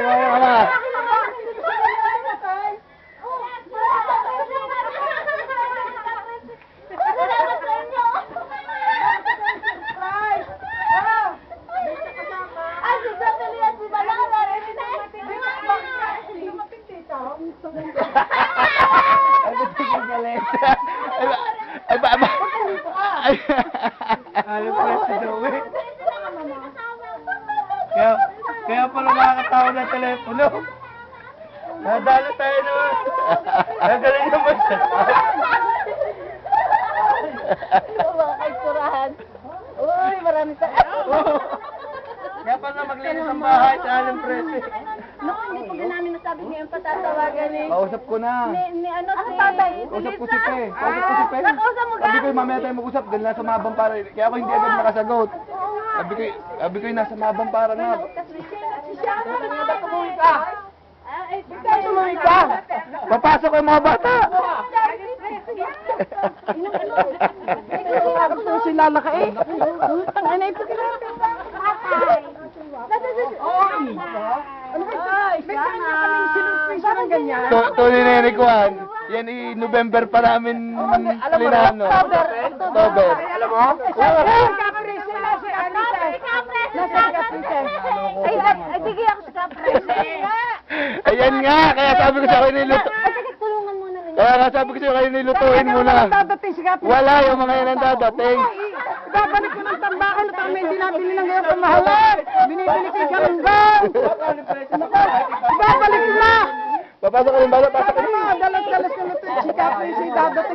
Tumayo ka na. Alam ko si Joey. Kaya pala nakakatawag ng telepono. Nadalo tayo naman. Nagaling naman siya. Mga kaisturahan. Uy, marami sa... Kaya pala maglinis ang bahay sa Aling Presi. Naku, hindi ko din namin nasabi ngayon patatawagan eh. Kausap ko na. Ni ano si... tatay? Kausap ko si Pe. Kausap ko si Pe. Nakausap mo ka? Sabi ko, mamaya tayo mag-usap. Dahil nasa mabang para. Kaya ako hindi agad nakasagot. Sabi ko, nasa mabang para nga. Tumuwi ka. Tumuwi ka. Papasok yung mga bata. Ito si Lala ka eh. Ang anay po sila. Tuloy na yung Juan. Yan November pa namin linano. October. Alam mo? Ay, bigay ako sa kaprese. Ayan nga, kaya sabi ko sa kayo niluto. Ay, sige, tulungan mo na rin. Kaya nga sabi ko sa kayo nilutuin mo na. Wala yung mga yan ang dadating. Babalik ko ng tambakan at kami hindi nabili ng ngayon pamahalan. Binibili ko yung galunggan. Babalik ko na. Papasok ka ng bala, pasok ka na. Dalas-dalas ko na ito. Si Kaprese, dadating.